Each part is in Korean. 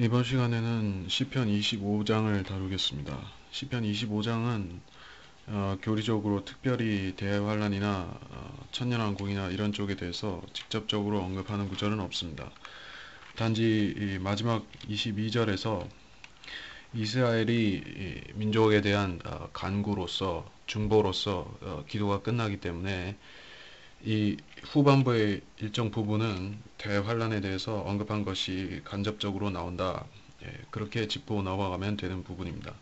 이번 시간에는 시편 25장을 다루겠습니다. 시편 25장은 교리적으로 특별히 대환란이나 천년왕국이나 이런 쪽에 대해서 직접적으로 언급하는 구절은 없습니다. 단지 이 마지막 22절에서 이스라엘이 이 민족에 대한 간구로서 중보로서 기도가 끝나기 때문에 이 후반부의 일정 부분은 대환란에 대해서 언급한 것이 간접적으로 나온다. 그렇게 짚고 넘어가면 되는 부분입니다.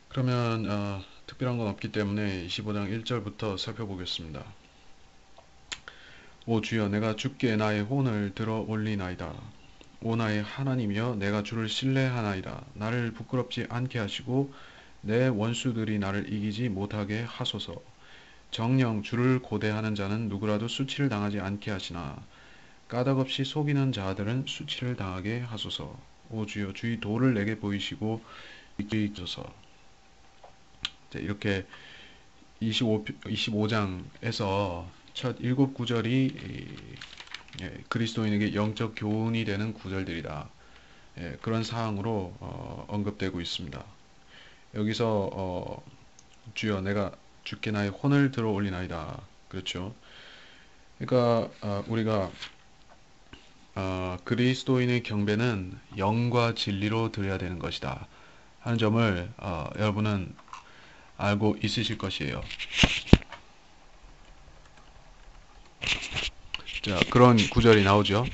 그러면 특별한 건 없기 때문에 25장 1절부터 살펴보겠습니다. 오 주여, 내가 주께 나의 혼을 들어 올리나이다. 오 나의 하나님이여, 내가 주를 신뢰하나이다. 나를 부끄럽지 않게 하시고 내 원수들이 나를 이기지 못하게 하소서. 정녕 주를 고대하는 자는 누구라도 수치를 당하지 않게 하시나 까닭없이 속이는 자들은 수치를 당하게 하소서. 오 주여, 주의 도를 내게 보이시고 이끌소서. 이렇게 25장에서 첫 7구절이 그리스도인에게 영적 교훈이 되는 구절들이다. 그런 사항으로 언급되고 있습니다. 여기서 주여, 내가 주께 나의 혼을 들어 올리나이다. 그렇죠. 그러니까 우리가 그리스도인의 경배는 영과 진리로 드려야 되는 것이다 하는 점을 여러분은 알고 있으실 것이에요. 자, 그런 구절이 나오죠.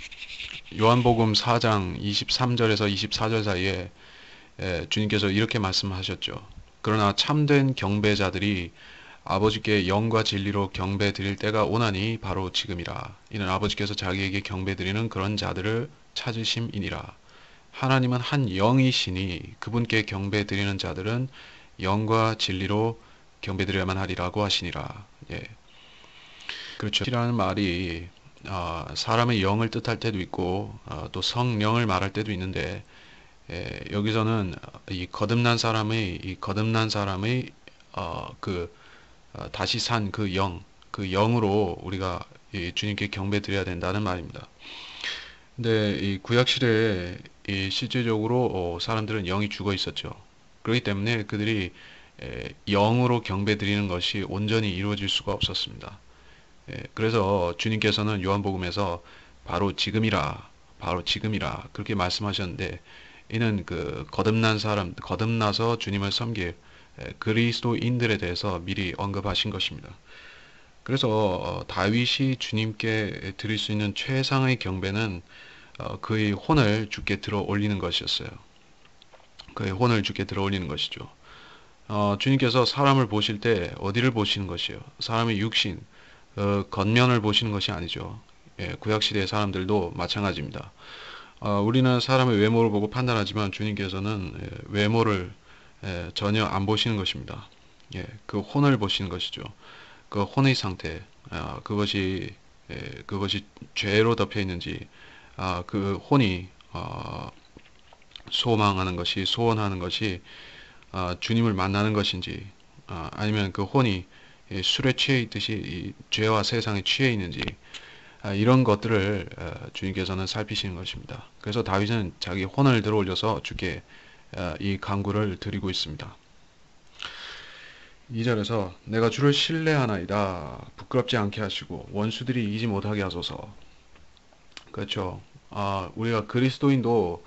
요한복음 4장 23절에서 24절 사이에 주님께서 이렇게 말씀하셨죠. 그러나 참된 경배자들이 아버지께 영과 진리로 경배 드릴 때가 오나니 바로 지금이라. 이는 아버지께서 자기에게 경배 드리는 그런 자들을 찾으심이니라. 하나님은 한 영이시니 그분께 경배 드리는 자들은 영과 진리로 경배 드려야만 하리라고 하시니라. 예. 그렇죠. 이라는 말이 사람의 영을 뜻할 때도 있고 또 성령을 말할 때도 있는데, 여기서는 이 거듭난 사람의 다시 산 그 그 영으로 우리가 이 주님께 경배 드려야 된다는 말입니다. 근데 이 구약 시대에 이 실제적으로 사람들은 영이 죽어 있었죠. 그렇기 때문에 그들이 영으로 경배 드리는 것이 온전히 이루어질 수가 없었습니다. 그래서 주님께서는 요한복음에서 바로 지금이라, 바로 지금이라 그렇게 말씀하셨는데, 이는 그 거듭나서 주님을 섬길 그리스도인들에 대해서 미리 언급하신 것입니다. 그래서 다윗이 주님께 드릴 수 있는 최상의 경배는 그의 혼을 주께 들어 올리는 것이었어요. 그의 혼을 주께 들어 올리는 것이죠. 주님께서 사람을 보실 때 어디를 보시는 것이에요? 사람의 육신, 겉면을 보시는 것이 아니죠. 구약시대의 사람들도 마찬가지입니다. 우리는 사람의 외모를 보고 판단하지만 주님께서는 외모를 전혀 안 보시는 것입니다. 그 혼을 보시는 것이죠. 그 혼의 상태, 그것이 죄로 덮여 있는지, 그 혼이 소망하는 것이, 소원하는 것이 주님을 만나는 것인지, 아니면 그 혼이 술에 취해 있듯이 이 죄와 세상에 취해 있는지, 이런 것들을 주님께서는 살피시는 것입니다. 그래서 다윗은 자기 혼을 들어 올려서 주께 이 간구를 드리고 있습니다. 2절에서 내가 주를 신뢰하나이다. 부끄럽지 않게 하시고 원수들이 이기지 못하게 하소서. 그렇죠. 우리가 그리스도인도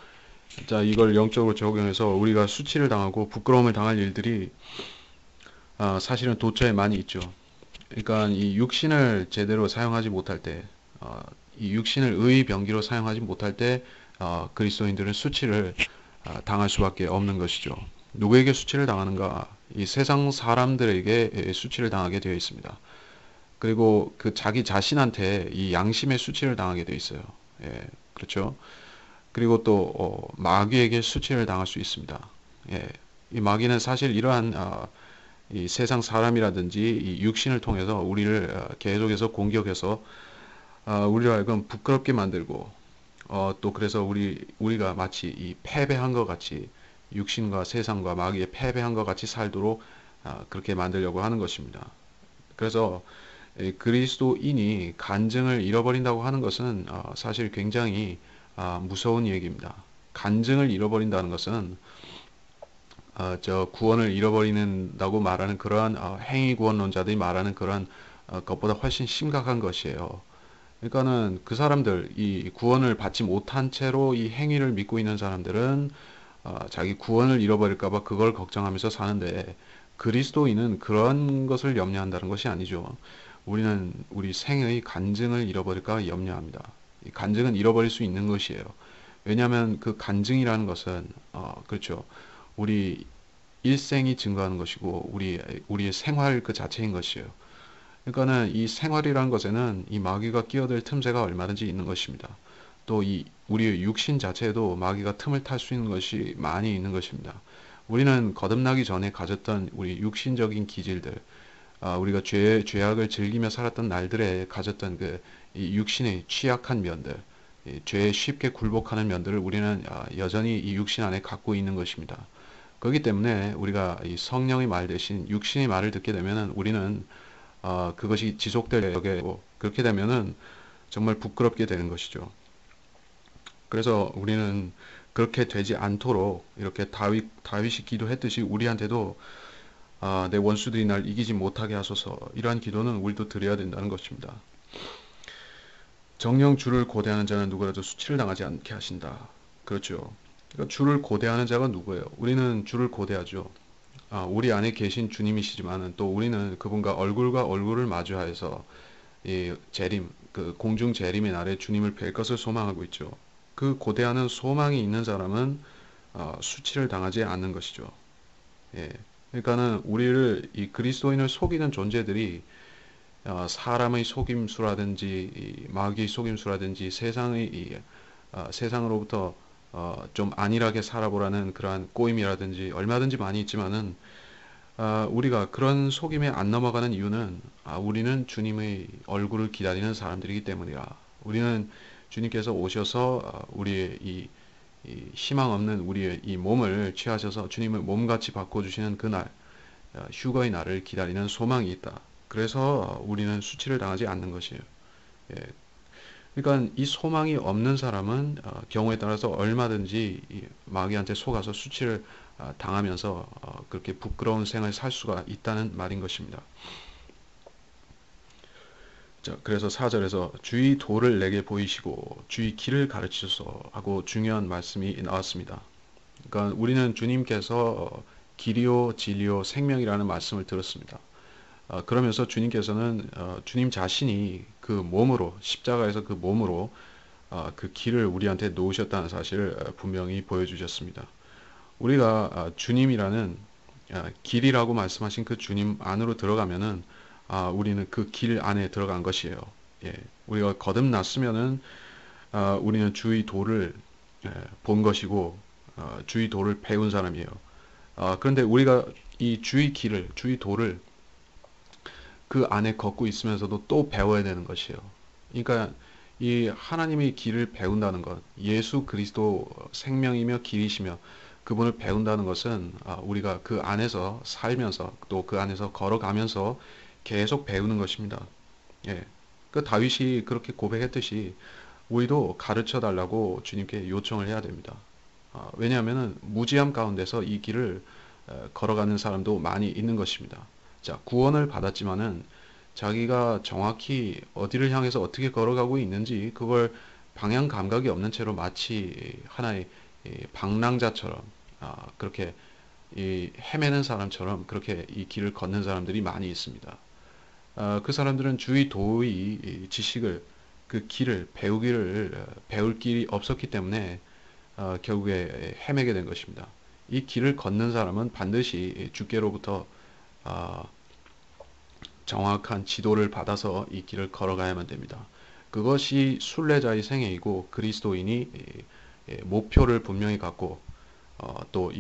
자, 이걸 영적으로 적용해서 우리가 수치를 당하고 부끄러움을 당할 일들이 사실은 도처에 많이 있죠. 그러니까 이 육신을 제대로 사용하지 못할 때, 이 육신을 의의 병기로 사용하지 못할 때 그리스도인들은 수치를 당할 수밖에 없는 것이죠. 누구에게 수치를 당하는가? 이 세상 사람들에게 수치를 당하게 되어 있습니다. 그리고 그 자기 자신한테 이 양심의 수치를 당하게 되어 있어요. 그렇죠. 그리고 또 마귀에게 수치를 당할 수 있습니다. 이 마귀는 사실 이러한 이 세상 사람이라든지 이 육신을 통해서 우리를 계속해서 공격해서 우리를 하여금 부끄럽게 만들고 또 그래서 우리가 마치 이 패배한 것 같이 육신과 세상과 마귀에 패배한 것 같이 살도록 그렇게 만들려고 하는 것입니다. 그래서 그리스도인이 간증을 잃어버린다고 하는 것은 사실 굉장히 무서운 얘기입니다. 간증을 잃어버린다는 것은 저 구원을 잃어버린다고 말하는 그러한 행위 구원론자들이 말하는 그러한 것보다 훨씬 심각한 것이에요. 그러니까는 그 사람들, 이 구원을 받지 못한 채로 이 행위를 믿고 있는 사람들은 자기 구원을 잃어버릴까봐 그걸 걱정하면서 사는데, 그리스도인은 그런 것을 염려한다는 것이 아니죠. 우리는 우리 생의 간증을 잃어버릴까 염려합니다. 이 간증은 잃어버릴 수 있는 것이에요. 왜냐하면 그 간증이라는 것은 그렇죠. 우리 일생이 증거하는 것이고 우리의 생활 그 자체인 것이에요. 그러니까는 이 생활이라는 것에는 이 마귀가 끼어들 틈새가 얼마든지 있는 것입니다. 또 이 우리의 육신 자체에도 마귀가 틈을 탈 수 있는 것이 많이 있는 것입니다. 우리는 거듭나기 전에 가졌던 우리 육신적인 기질들, 우리가 죄악을 즐기며 살았던 날들에 가졌던 이 육신의 취약한 면들, 이 죄에 쉽게 굴복하는 면들을 우리는 여전히 이 육신 안에 갖고 있는 것입니다. 그렇기 때문에 우리가 이 성령의 말 대신 육신의 말을 듣게 되면은 우리는 그것이 지속될 적에 그렇게 되면은 정말 부끄럽게 되는 것이죠. 그래서 우리는 그렇게 되지 않도록 이렇게 다윗이 기도했듯이 우리한테도 내 원수들이 날 이기지 못하게 하소서, 이러한 기도는 우리도 드려야 된다는 것입니다. 정녕 주를 고대하는 자는 누구라도 수치를 당하지 않게 하신다. 그렇죠. 그러니까 주를 고대하는 자가 누구예요? 우리는 주를 고대하죠. 우리 안에 계신 주님이시지만은 또 우리는 그분과 얼굴과 얼굴을 마주하여서 이 재림, 그 공중 재림의 날에 주님을 뵐 것을 소망하고 있죠. 그 고대하는 소망이 있는 사람은 수치를 당하지 않는 것이죠. 예. 그러니까는 우리를 이 그리스도인을 속이는 존재들이 사람의 속임수라든지 이 마귀의 속임수라든지 세상의 세상으로부터 좀 안일하게 살아보라는 그러한 꼬임이라든지 얼마든지 많이 있지만은 우리가 그런 속임에 안 넘어가는 이유는 우리는 주님의 얼굴을 기다리는 사람들이기 때문이라. 우리는 주님께서 오셔서 우리의 이 희망 없는 우리의 이 몸을 취하셔서 주님을 몸같이 바꿔주시는 그날, 휴거의 날을 기다리는 소망이 있다. 그래서 우리는 수치를 당하지 않는 것이에요. 예. 그러니까 이 소망이 없는 사람은 경우에 따라서 얼마든지 이 마귀한테 속아서 수치를 당하면서 그렇게 부끄러운 생을 살 수가 있다는 말인 것입니다. 자, 그래서 4절에서 주의 도를 내게 보이시고 주의 길을 가르치소서 하고 중요한 말씀이 나왔습니다. 그러니까 우리는 주님께서 길이요 진리요 생명이라는 말씀을 들었습니다. 그러면서 주님께서는 주님 자신이 그 몸으로 십자가에서 그 몸으로 그 길을 우리한테 놓으셨다는 사실을 분명히 보여주셨습니다. 우리가 주님이라는 길이라고 말씀하신 그 주님 안으로 들어가면은 우리는 그 길 안에 들어간 것이에요. 예, 우리가 거듭났으면은 우리는 주의 도를 본 것이고 주의 도를 배운 사람이에요. 그런데 우리가 이 주의 길을, 주의 도를 그 안에 걷고 있으면서도 또 배워야 되는 것이에요. 그러니까 이 하나님의 길을 배운다는 것, 예수 그리스도 생명이며 길이시며 그분을 배운다는 것은 우리가 그 안에서 살면서 또 그 안에서 걸어가면서 계속 배우는 것입니다. 예. 그 다윗이 그렇게 고백했듯이 우리도 가르쳐 달라고 주님께 요청을 해야 됩니다. 왜냐하면 무지함 가운데서 이 길을 걸어가는 사람도 많이 있는 것입니다. 자, 구원을 받았지만은 자기가 정확히 어디를 향해서 어떻게 걸어가고 있는지 그걸 방향 감각이 없는 채로 마치 하나의 방랑자처럼 그렇게 헤매는 사람처럼 그렇게 이 길을 걷는 사람들이 많이 있습니다. 그 사람들은 주의 도의 지식을 그 길을 배우기를 배울 길이 없었기 때문에 결국에 헤매게 된 것입니다. 이 길을 걷는 사람은 반드시 주께로부터 정확한 지도를 받아서 이 길을 걸어가야만 됩니다. 그것이 순례자의 생애이고 그리스도인이 목표를 분명히 갖고 또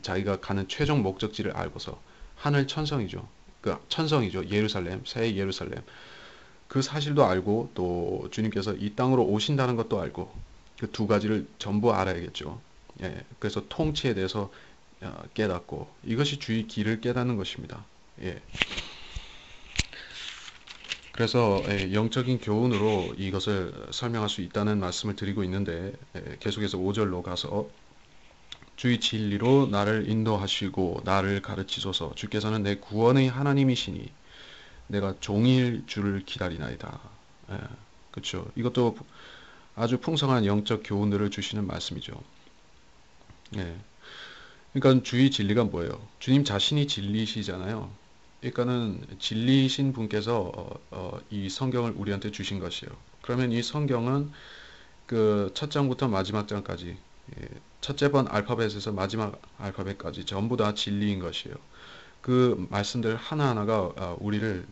자기가 가는 최종 목적지를 알고서 하늘 천성이죠. 그 천성이죠. 예루살렘, 새 예루살렘. 그 사실도 알고 또 주님께서 이 땅으로 오신다는 것도 알고 그 두 가지를 전부 알아야겠죠. 예, 그래서 통치에 대해서 깨닫고 이것이 주의 길을 깨닫는 것입니다. 예. 그래서 영적인 교훈으로 이것을 설명할 수 있다는 말씀을 드리고 있는데 계속해서 5절로 가서 주의 진리로 나를 인도하시고 나를 가르치소서. 주께서는 내 구원의 하나님이시니 내가 종일 주를 기다리나이다. 예, 그렇죠. 이것도 아주 풍성한 영적 교훈들을 주시는 말씀이죠. 예. 그러니까 주의 진리가 뭐예요? 주님 자신이 진리시잖아요. 그러니까는 진리신 분께서 이 성경을 우리한테 주신 것이에요. 그러면 이 성경은 그 첫 장부터 마지막 장까지 첫째 번 알파벳에서 마지막 알파벳까지 전부 다 진리인 것이에요. 그 말씀들 하나하나가 우리를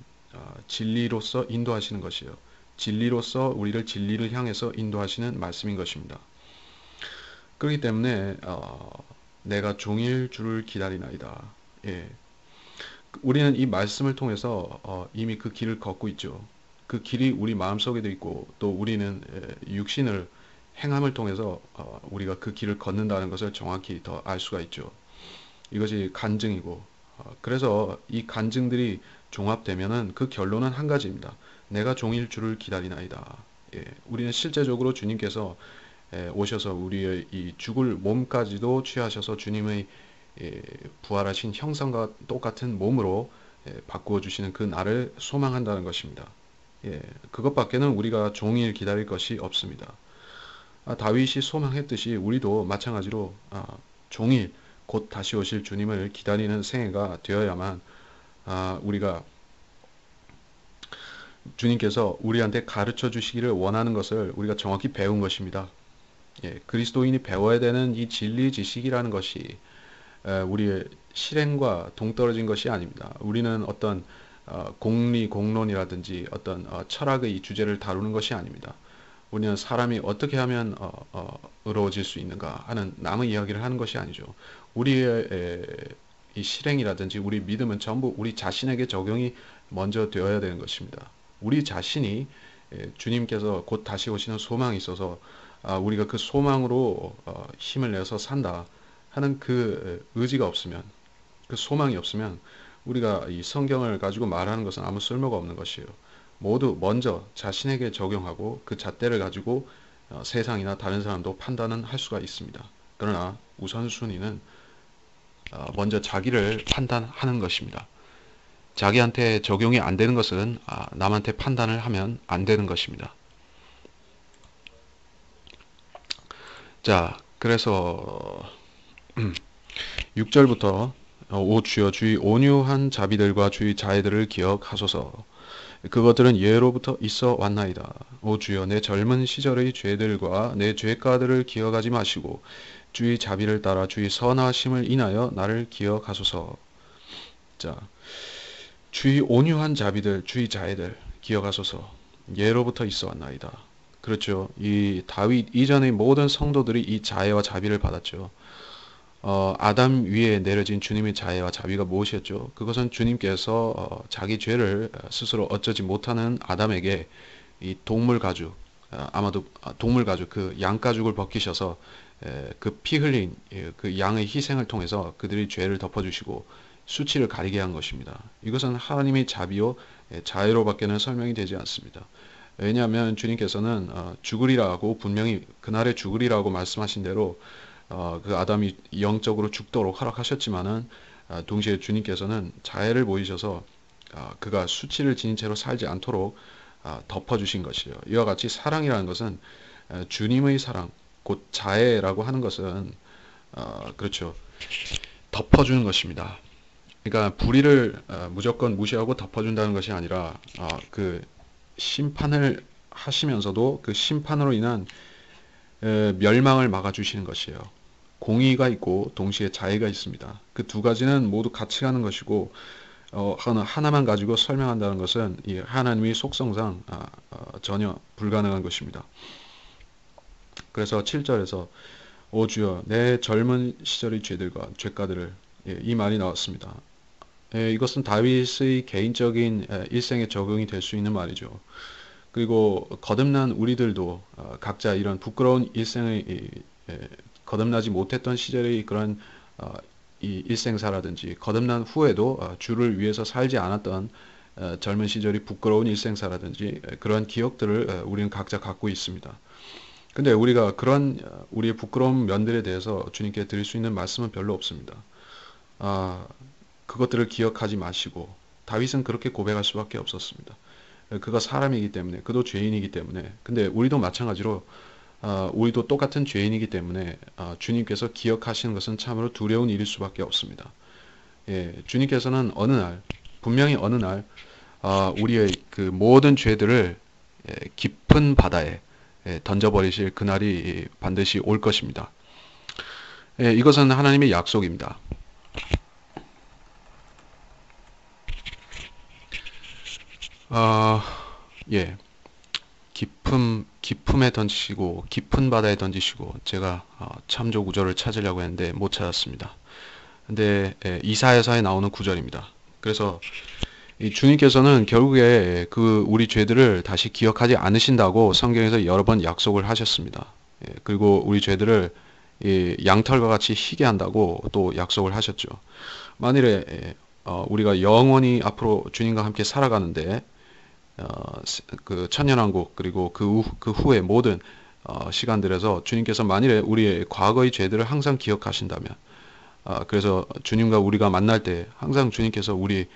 진리로서 인도하시는 것이에요. 진리로서 우리를 진리를 향해서 인도하시는 말씀인 것입니다. 그렇기 때문에 내가 종일 주를 기다리나이다. 예. 우리는 이 말씀을 통해서 이미 그 길을 걷고 있죠. 그 길이 우리 마음속에도 있고 또 우리는 육신을 행함을 통해서 우리가 그 길을 걷는다는 것을 정확히 더 알 수가 있죠. 이것이 간증이고 그래서 이 간증들이 종합되면은 그 결론은 한 가지입니다. 내가 종일 주를 기다리나이다. 예, 우리는 실제적으로 주님께서 오셔서 우리의 이 죽을 몸까지도 취하셔서 주님의 부활하신 형상과 똑같은 몸으로 바꾸어 주시는 그 날을 소망한다는 것입니다. 예, 그것밖에는 우리가 종일 기다릴 것이 없습니다. 다윗이 소망했듯이 우리도 마찬가지로 종일 곧 다시 오실 주님을 기다리는 생애가 되어야만 우리가 주님께서 우리한테 가르쳐 주시기를 원하는 것을 우리가 정확히 배운 것입니다. 예, 그리스도인이 배워야 되는 이 진리 지식이라는 것이 우리의 실행과 동떨어진 것이 아닙니다. 우리는 어떤 공리, 공론이라든지 어떤 철학의 이 주제를 다루는 것이 아닙니다. 우리는 사람이 어떻게 하면 의로워질 수 있는가 하는 남의 이야기를 하는 것이 아니죠. 우리의 이 실행이라든지 우리 믿음은 전부 우리 자신에게 적용이 먼저 되어야 되는 것입니다. 우리 자신이 주님께서 곧 다시 오시는 소망이 있어서 우리가 그 소망으로 힘을 내서 산다 하는 그 의지가 없으면, 그 소망이 없으면 우리가 이 성경을 가지고 말하는 것은 아무 쓸모가 없는 것이에요. 모두 먼저 자신에게 적용하고 그 잣대를 가지고 세상이나 다른 사람도 판단은 할 수가 있습니다. 그러나 우선순위는 먼저 자기를 판단하는 것입니다. 자기한테 적용이 안 되는 것은 남한테 판단을 하면 안 되는 것입니다. 자, 그래서 6절부터 오 주여 주의 온유한 자비들과 주의 자애들을 기억하소서. 그것들은 예로부터 있어 왔나이다. 오 주여 내 젊은 시절의 죄들과 내 죄가들을 기억하지 마시고 주의 자비를 따라 주의 선하심을 인하여 나를 기억하소서. 자, 주의 온유한 자비들, 주의 자애들 기억하소서. 예로부터 있어 왔나이다. 그렇죠. 이 다윗 이전의 모든 성도들이 이 자애와 자비를 받았죠. 아담 위에 내려진 주님의 자애와 자비가 무엇이었죠? 그것은 주님께서 자기 죄를 스스로 어쩌지 못하는 아담에게 이 동물 가죽, 아마도 동물 가죽, 그 양 가죽을 벗기셔서 그 피 흘린 그 양의 희생을 통해서 그들의 죄를 덮어주시고 수치를 가리게 한 것입니다. 이것은 하나님의 자비요 자애로밖에는 설명이 되지 않습니다. 왜냐하면 주님께서는 죽으리라고 분명히 그날에 죽으리라고 말씀하신 대로 그 아담이 영적으로 죽도록 허락하셨지만은 동시에 주님께서는 자애를 보이셔서 그가 수치를 지닌 채로 살지 않도록 덮어주신 것이에요. 이와 같이 사랑이라는 것은 주님의 사랑, 곧 자애라고 하는 것은 그렇죠. 덮어주는 것입니다. 그러니까 불의를 무조건 무시하고 덮어준다는 것이 아니라 그 심판을 하시면서도 그 심판으로 인한 멸망을 막아주시는 것이에요. 공의가 있고 동시에 자애가 있습니다. 그 두 가지는 모두 같이 가는 것이고 하나만 가지고 설명한다는 것은 이 하나님의 속성상 전혀 불가능한 것입니다. 그래서 7절에서 오 주여 내 젊은 시절의 죄들과 죄가들을 이 말이 나왔습니다. 이것은 다윗의 개인적인 일생에 적용이 될 수 있는 말이죠. 그리고 거듭난 우리들도 각자 이런 부끄러운 일생의 거듭나지 못했던 시절의 그런 이 일생사라든지 거듭난 후에도 주를 위해서 살지 않았던 젊은 시절이 부끄러운 일생사라든지 그러한 기억들을 우리는 각자 갖고 있습니다. 근데 우리가 그런 우리의 부끄러운 면들에 대해서 주님께 드릴 수 있는 말씀은 별로 없습니다. 아, 그것들을 기억하지 마시고 다윗은 그렇게 고백할 수밖에 없었습니다. 그가 사람이기 때문에, 그도 죄인이기 때문에. 근데 우리도 마찬가지로 우리도 똑같은 죄인이기 때문에 주님께서 기억하시는 것은 참으로 두려운 일일 수밖에 없습니다. 예, 주님께서는 어느 날, 분명히 어느 날 우리의 그 모든 죄들을 깊은 바다에 던져버리실 그날이 반드시 올 것입니다. 예, 이것은 하나님의 약속입니다. 아, 예, 깊음에 던지시고 깊은 바다에 던지시고 제가 참조 구절을 찾으려고 했는데 못 찾았습니다. 근데 이사야서에 나오는 구절입니다. 그래서 이 주님께서는 결국에 그 우리 죄들을 다시 기억하지 않으신다고 성경에서 여러 번 약속을 하셨습니다. 그리고 우리 죄들을 이 양털과 같이 희게 한다고 또 약속을 하셨죠. 만일에 우리가 영원히 앞으로 주님과 함께 살아가는데 그 천년왕국 그리고 그 후에 모든 시간들에서 주님께서 만일에 우리의 과거의 죄들을 항상 기억하신다면 그래서 주님과 우리가 만날 때 항상 주님께서 우리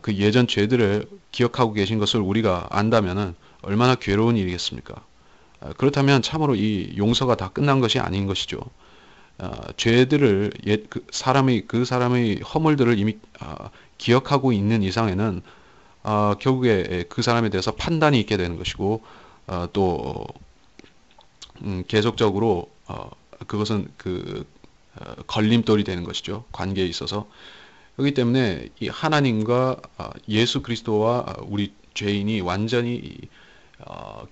그 예전 죄들을 기억하고 계신 것을 우리가 안다면은 얼마나 괴로운 일이겠습니까? 그렇다면 참으로 이 용서가 다 끝난 것이 아닌 것이죠. 죄들을 그 사람의 허물들을 이미 기억하고 있는 이상에는 결국에 그 사람에 대해서 판단이 있게 되는 것이고 또 계속적으로 그것은 걸림돌이 되는 것이죠. 관계에 있어서. 그렇기 때문에 이 하나님과 예수 그리스도와 우리 죄인이 완전히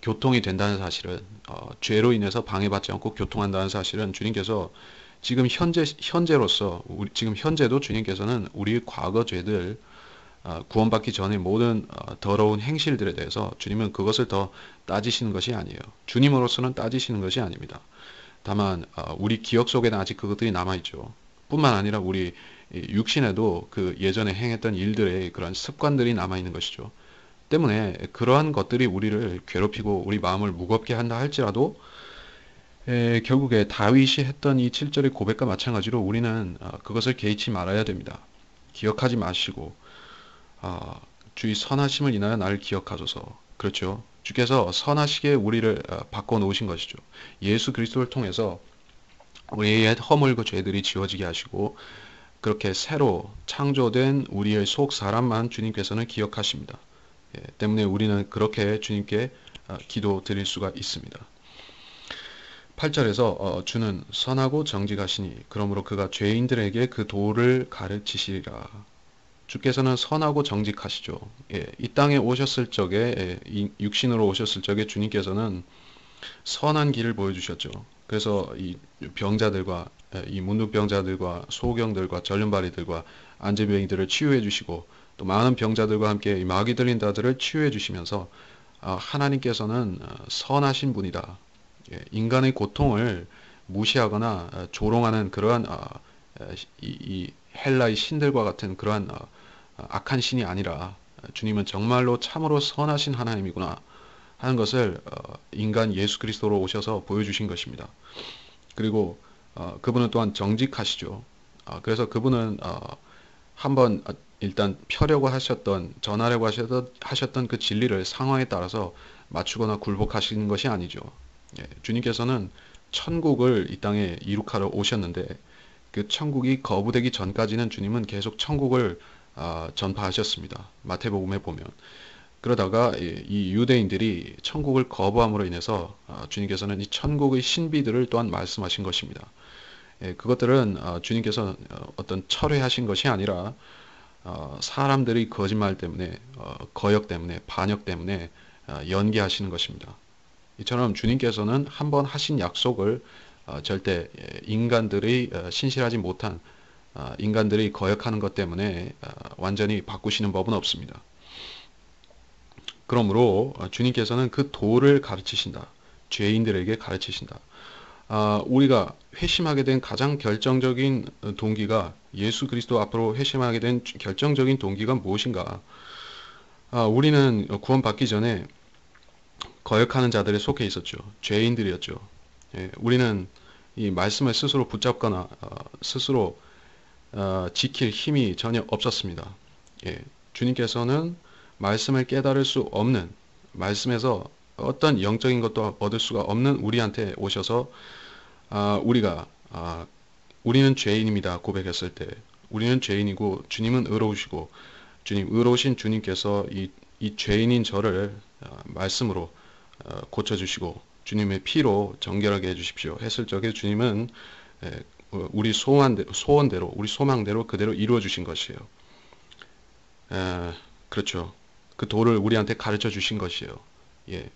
교통이 된다는 사실은 죄로 인해서 방해받지 않고 교통한다는 사실은 주님께서 지금 현재로서 지금 현재도 주님께서는 우리의 과거 죄들 구원받기 전에 모든 더러운 행실들에 대해서 주님은 그것을 더 따지시는 것이 아니에요. 주님으로서는 따지시는 것이 아닙니다. 다만 우리 기억 속에는 아직 그것들이 남아있죠. 뿐만 아니라 우리 육신에도 그 예전에 행했던 일들의 그런 습관들이 남아있는 것이죠. 때문에 그러한 것들이 우리를 괴롭히고 우리 마음을 무겁게 한다 할지라도 결국에 다윗이 했던 이 7절의 고백과 마찬가지로 우리는 그것을 개의치 말아야 됩니다. 기억하지 마시고 주의 선하심을 인하여 나를 기억하소서. 그렇죠. 주께서 선하시게 우리를 바꿔 놓으신 것이죠. 예수 그리스도를 통해서 우리의 허물과 죄들이 지워지게 하시고 그렇게 새로 창조된 우리의 속 사람만 주님께서는 기억하십니다. 때문에 우리는 그렇게 주님께 기도 드릴 수가 있습니다. 8절에서 주는 선하고 정직하시니 그러므로 그가 죄인들에게 그 도를 가르치시리라. 주께서는 선하고 정직하시죠. 이 땅에 오셨을 적에 육신으로 오셨을 적에 주님께서는 선한 길을 보여주셨죠. 그래서 이 병자들과 이 문둥병자들과 소경들과 전륜발이들과 안제병이들을 치유해 주시고 또 많은 병자들과 함께 이 마귀 들린 자들을 치유해 주시면서 하나님께서는 선하신 분이다. 인간의 고통을 무시하거나 조롱하는 그러한 이 헬라의 신들과 같은 그러한 악한 신이 아니라 주님은 정말로 참으로 선하신 하나님이구나 하는 것을 인간 예수 그리스도로 오셔서 보여주신 것입니다. 그리고 그분은 또한 정직하시죠. 그래서 그분은 한번 일단 펴려고 하셨던 전하려고 하셨던 그 진리를 상황에 따라서 맞추거나 굴복하시는 것이 아니죠. 주님께서는 천국을 이 땅에 이룩하러 오셨는데 그 천국이 거부되기 전까지는 주님은 계속 천국을 전파하셨습니다. 마태복음에 보면. 그러다가 이 유대인들이 천국을 거부함으로 인해서 주님께서는 이 천국의 신비들을 또한 말씀하신 것입니다. 그것들은 주님께서 어떤 철회하신 것이 아니라 사람들의 거짓말 때문에 거역 때문에 반역 때문에 연기하시는 것입니다. 이처럼 주님께서는 한번 하신 약속을 절대 인간들의 신실하지 못한 인간들이 거역하는 것 때문에 완전히 바꾸시는 법은 없습니다. 그러므로 주님께서는 그 도를 가르치신다. 죄인들에게 가르치신다. 우리가 회심하게 된 가장 결정적인 동기가 예수 그리스도 앞으로 회심하게 된 결정적인 동기가 무엇인가? 우리는 구원받기 전에 거역하는 자들에 속해 있었죠. 죄인들이었죠. 예, 우리는 이 말씀을 스스로 붙잡거나 스스로 지킬 힘이 전혀 없었습니다. 예, 주님께서는 말씀을 깨달을 수 없는, 말씀에서 어떤 영적인 것도 얻을 수가 없는 우리한테 오셔서 우리가 우리는 죄인입니다 고백했을 때, 우리는 죄인이고 주님은 의로우시고, 의로우신 주님께서 이 죄인인 저를 말씀으로 고쳐주시고 주님의 피로 정결하게 해주십시오 했을 적에 주님은 우리 소원대로, 우리 소망대로 그대로 이루어 주신 것이에요. 그렇죠. 그 도를 우리한테 가르쳐 주신 것이에요. 예.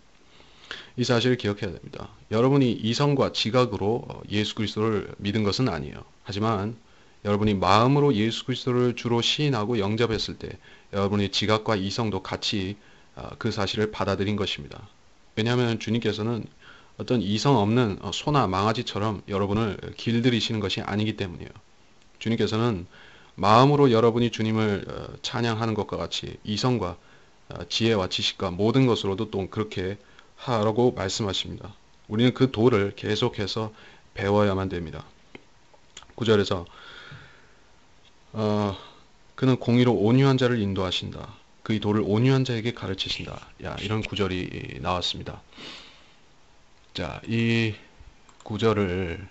이 사실을 기억해야 됩니다. 여러분이 이성과 지각으로 예수 그리스도를 믿은 것은 아니에요. 하지만 여러분이 마음으로 예수 그리스도를 주로 시인하고 영접했을 때 여러분의 지각과 이성도 같이 그 사실을 받아들인 것입니다. 왜냐하면 주님께서는 어떤 이성 없는 소나 망아지처럼 여러분을 길들이시는 것이 아니기 때문이에요. 주님께서는 마음으로 여러분이 주님을 찬양하는 것과 같이 이성과 지혜와 지식과 모든 것으로도 또 그렇게 하라고 말씀하십니다. 우리는 그 도를 계속해서 배워야만 됩니다. 9절에서 그는 공의로 온유한 자를 인도하신다. 그의 도를 온유한 자에게 가르치신다. 이런 구절이 나왔습니다. 자, 이 구절을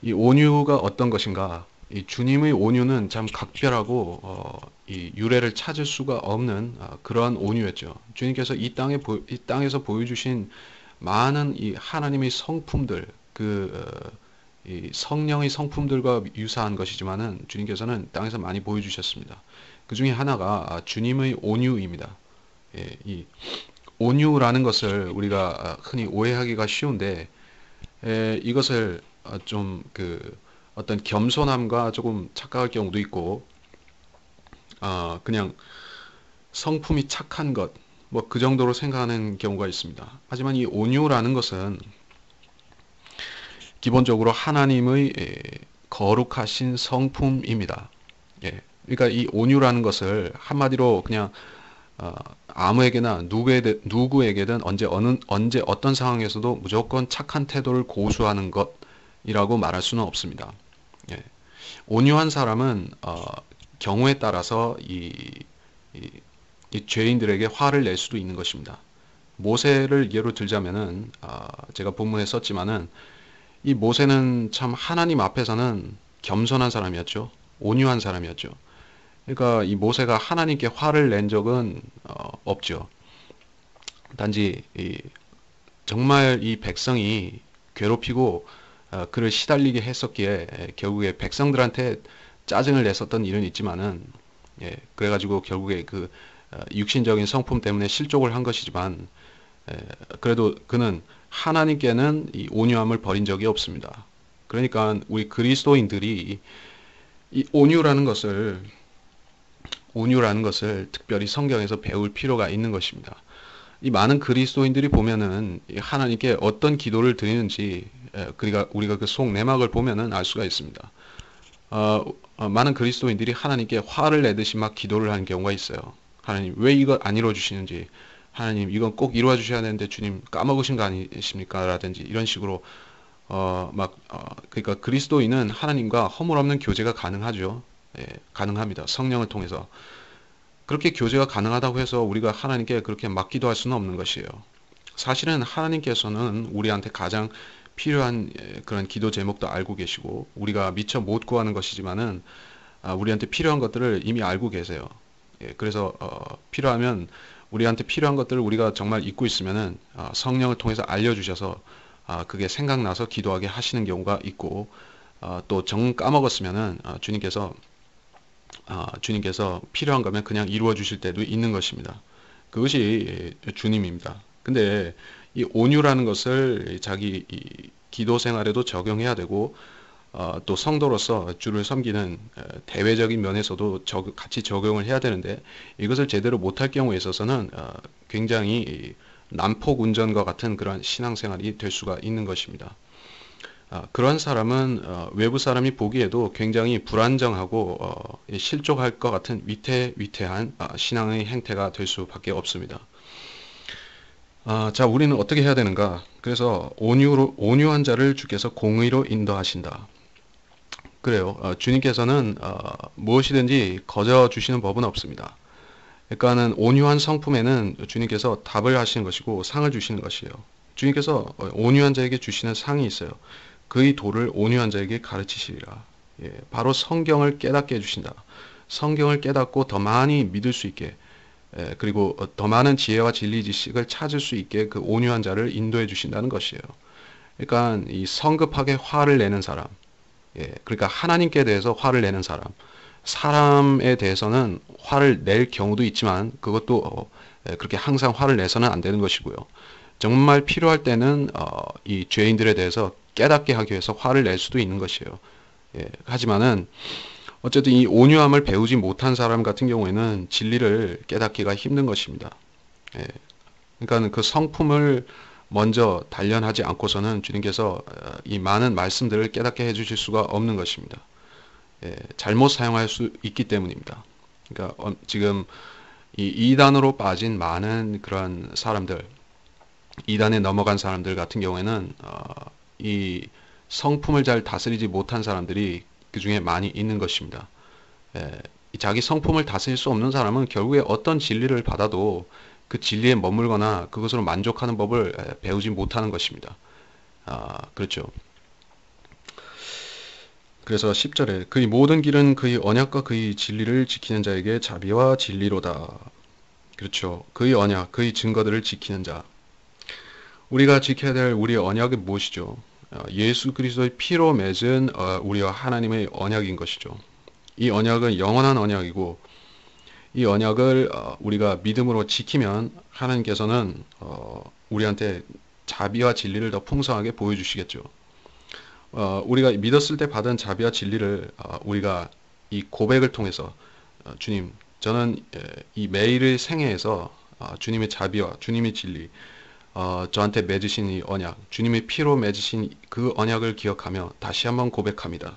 이 온유가 어떤 것인가? 이 주님의 온유는 참 각별하고 이 유래를 찾을 수가 없는 그러한 온유였죠. 주님께서 이 땅에서 보여주신 많은 이 하나님의 성품들, 이 성령의 성품들과 유사한 것이지만은 주님께서는 땅에서 많이 보여주셨습니다. 그 중에 하나가 주님의 온유입니다. 예, 이 온유라는 것을 우리가 흔히 오해하기가 쉬운데, 이것을 좀 어떤 겸손함과 조금 착각할 경우도 있고, 그냥 성품이 착한 것, 뭐 그 정도로 생각하는 경우가 있습니다. 하지만 이 온유라는 것은 기본적으로 하나님의 거룩하신 성품입니다. 예, 그러니까 이 온유라는 것을 한마디로 그냥 아무에게나 누구에게든 언제 어떤 상황에서도 무조건 착한 태도를 고수하는 것이라고 말할 수는 없습니다. 예. 온유한 사람은 경우에 따라서 이 죄인들에게 화를 낼 수도 있는 것입니다. 모세를 예로 들자면은 제가 본문에 썼지만은 이 모세는 참 하나님 앞에서는 겸손한 사람이었죠. 온유한 사람이었죠. 그러니까 이 모세가 하나님께 화를 낸 적은 없죠. 단지 정말 이 백성이 괴롭히고 그를 시달리게 했었기에 결국에 백성들한테 짜증을 냈었던 일은 있지만은, 예, 그래가지고 결국에 육신적인 성품 때문에 실족을 한 것이지만, 그래도 그는 하나님께는 이 온유함을 버린 적이 없습니다. 그러니까 우리 그리스도인들이 이 온유라는 것을 특별히 성경에서 배울 필요가 있는 것입니다. 이 많은 그리스도인들이 보면은 하나님께 어떤 기도를 드리는지 우리가 그 속 내막을 보면은 알 수가 있습니다. 많은 그리스도인들이 하나님께 화를 내듯이 막 기도를 하는 경우가 있어요. 하나님 왜 이거 안 이루어 주시는지, 하나님 이건 꼭 이루어 주셔야 되는데 주님 까먹으신 거 아니십니까? 라든지 이런 식으로 그러니까 그리스도인은 하나님과 허물없는 교제가 가능하죠. 예, 가능합니다. 성령을 통해서. 그렇게 교제가 가능하다고 해서 우리가 하나님께 그렇게 막 기도할 수는 없는 것이에요. 사실은 하나님께서는 우리한테 가장 필요한 그런 기도 제목도 알고 계시고 우리가 미처 못 구하는 것이지만은 우리한테 필요한 것들을 이미 알고 계세요. 예, 그래서 필요하면 우리한테 필요한 것들을 우리가 정말 잊고 있으면은 성령을 통해서 알려주셔서 그게 생각나서 기도하게 하시는 경우가 있고, 또 정 까먹었으면은 주님께서 필요한 거면 그냥 이루어 주실 때도 있는 것입니다. 그것이 주님입니다. 근데 이 온유라는 것을 자기 이 기도 생활에도 적용해야 되고, 또 성도로서 주를 섬기는 대외적인 면에서도 같이 적용을 해야 되는데, 이것을 제대로 못할 경우에 있어서는 굉장히 난폭운전과 같은 그런 신앙생활이 될 수가 있는 것입니다. 그런 사람은 외부 사람이 보기에도 굉장히 불안정하고 실족할 것 같은 위태위태한 신앙의 행태가 될 수밖에 없습니다. 자, 우리는 어떻게 해야 되는가? 그래서 온유한 자를 주께서 공의로 인도하신다. 그래요. 주님께서는 무엇이든지 거저 주시는 법은 없습니다. 그러니까는 온유한 성품에는 주님께서 답을 하시는 것이고 상을 주시는 것이에요. 주님께서 온유한 자에게 주시는 상이 있어요. 그의 도를 온유한 자에게 가르치시리라. 예, 바로 성경을 깨닫게 해주신다. 성경을 깨닫고 더 많이 믿을 수 있게, 그리고 더 많은 지혜와 진리 지식을 찾을 수 있게 그 온유한 자를 인도해 주신다는 것이에요. 그러니까 이 성급하게 화를 내는 사람, 그러니까 하나님께 대해서 화를 내는 사람, 사람에 대해서는 화를 낼 경우도 있지만 그것도 그렇게 항상 화를 내서는 안 되는 것이고요. 정말 필요할 때는 이 죄인들에 대해서 깨닫게 하기 위해서 화를 낼 수도 있는 것이에요. 하지만은 어쨌든 이 온유함을 배우지 못한 사람 같은 경우에는 진리를 깨닫기가 힘든 것입니다. 예, 그러니까 그 성품을 먼저 단련하지 않고서는 주님께서 이 많은 말씀들을 깨닫게 해주실 수가 없는 것입니다. 잘못 사용할 수 있기 때문입니다. 그러니까 지금 이 이단으로 빠진 많은 그런 사람들, 이단에 넘어간 사람들 같은 경우에는 이 성품을 잘 다스리지 못한 사람들이 그 중에 많이 있는 것입니다. 자기 성품을 다스릴 수 없는 사람은 결국에 어떤 진리를 받아도 그 진리에 머물거나 그것으로 만족하는 법을 배우지 못하는 것입니다. 그렇죠. 그래서 10절에 그의 모든 길은 그의 언약과 그의 진리를 지키는 자에게 자비와 진리로다. 그렇죠. 그의 언약, 그의 증거들을 지키는 자. 우리가 지켜야 될 우리의 언약은 무엇이죠? 예수 그리스도의 피로 맺은 우리와 하나님의 언약인 것이죠. 이 언약은 영원한 언약이고 이 언약을 우리가 믿음으로 지키면 하나님께서는 우리한테 자비와 진리를 더 풍성하게 보여주시겠죠. 우리가 믿었을 때 받은 자비와 진리를 우리가 이 고백을 통해서 주님, 저는 이 매일의 생애에서 주님의 자비와 주님의 진리, 저한테 맺으신 이 언약, 주님의 피로 맺으신 그 언약을 기억하며 다시 한번 고백합니다.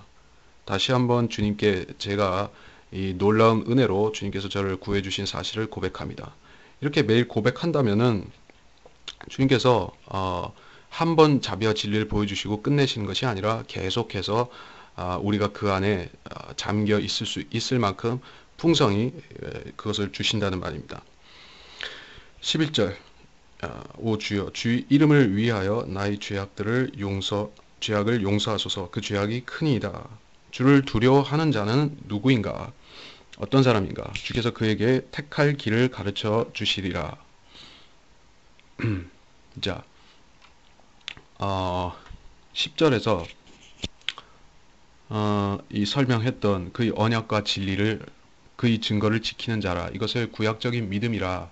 다시 한번 주님께 제가 이 놀라운 은혜로 주님께서 저를 구해주신 사실을 고백합니다. 이렇게 매일 고백한다면은 주님께서 한 번 자비와 진리를 보여주시고 끝내시는 것이 아니라 계속해서 우리가 그 안에 잠겨 있을 수 있을 만큼 풍성히 그것을 주신다는 말입니다. 11절 오 주여 주의 이름을 위하여 나의 죄악을 용서하소서. 그 죄악이 크니이다. 주를 두려워하는 자는 누구인가? 어떤 사람인가? 주께서 그에게 택할 길을 가르쳐 주시리라. 자, 10절에서 이 설명했던 그의 언약과 진리를 그의 증거를 지키는 자라. 이것을 구약적인 믿음이라.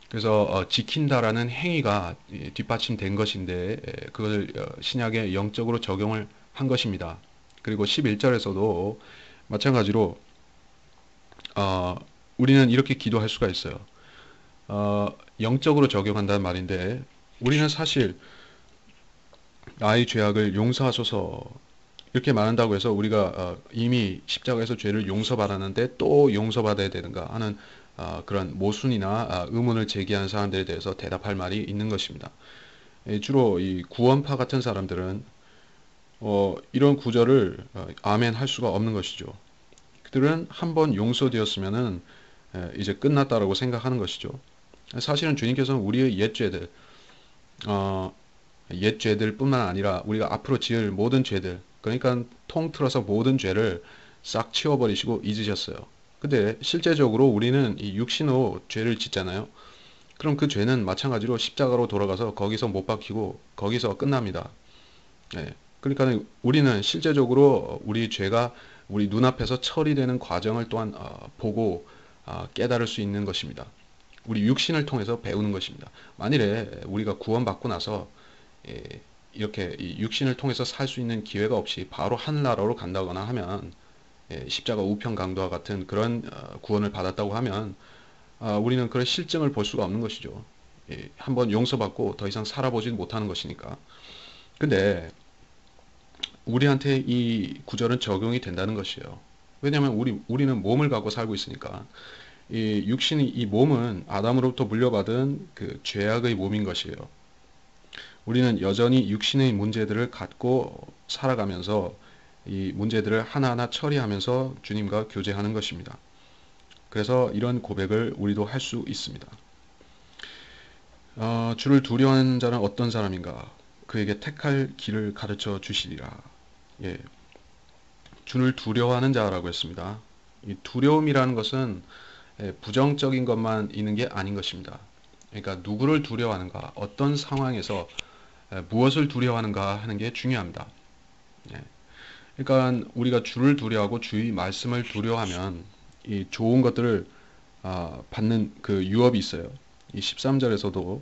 그래서 지킨다라는 행위가 뒷받침된 것인데 그걸 신약에 영적으로 적용을 한 것입니다. 그리고 11절에서도 마찬가지로 우리는 이렇게 기도할 수가 있어요. 영적으로 적용한다는 말인데 우리는 사실 나의 죄악을 용서하소서 이렇게 말한다고 해서 우리가 이미 십자가에서 죄를 용서받았는데 또 용서받아야 되는가 하는 그런 모순이나 의문을 제기하는 사람들에 대해서 대답할 말이 있는 것입니다. 주로 이 구원파 같은 사람들은 이런 구절을 아멘 할 수가 없는 것이죠. 그들은 한번 용서되었으면은 이제 끝났다라고 생각하는 것이죠. 사실은 주님께서는 우리의 옛 죄들뿐만 아니라 우리가 앞으로 지을 모든 죄들, 그러니까 통틀어서 모든 죄를 싹 치워버리시고 잊으셨어요. 근데 실제적으로 우리는 이 육신으로 죄를 짓잖아요. 그럼 그 죄는 마찬가지로 십자가로 돌아가서 거기서 못 박히고 거기서 끝납니다. 네. 그러니까 우리는 실제적으로 우리 죄가 우리 눈앞에서 처리되는 과정을 또한 보고 깨달을 수 있는 것입니다. 우리 육신을 통해서 배우는 것입니다. 만일에 우리가 구원받고 나서 이렇게 이 육신을 통해서 살 수 있는 기회가 없이 바로 하늘나라로 간다거나 하면 십자가 우편강도와 같은 그런 구원을 받았다고 하면 우리는 그런 실증을 볼 수가 없는 것이죠. 한번 용서받고 더 이상 살아보지 못하는 것이니까. 근데 우리한테 이 구절은 적용이 된다는 것이에요. 왜냐하면 우리는 몸을 갖고 살고 있으니까. 이 육신이, 이 몸은 아담으로부터 물려받은 그 죄악의 몸인 것이에요. 우리는 여전히 육신의 문제들을 갖고 살아가면서 이 문제들을 하나하나 처리하면서 주님과 교제하는 것입니다. 그래서 이런 고백을 우리도 할 수 있습니다. 주를 두려워하는 자는 어떤 사람인가? 그에게 택할 길을 가르쳐 주시리라. 예, 주를 두려워하는 자라고 했습니다. 이 두려움이라는 것은 부정적인 것만 있는 게 아닌 것입니다. 그러니까 누구를 두려워하는가, 어떤 상황에서 무엇을 두려워하는가 하는 게 중요합니다. 예. 그러니까 우리가 주를 두려워하고 주의 말씀을 두려워하면 이 좋은 것들을 받는 그 유업이 있어요. 이 13절에서도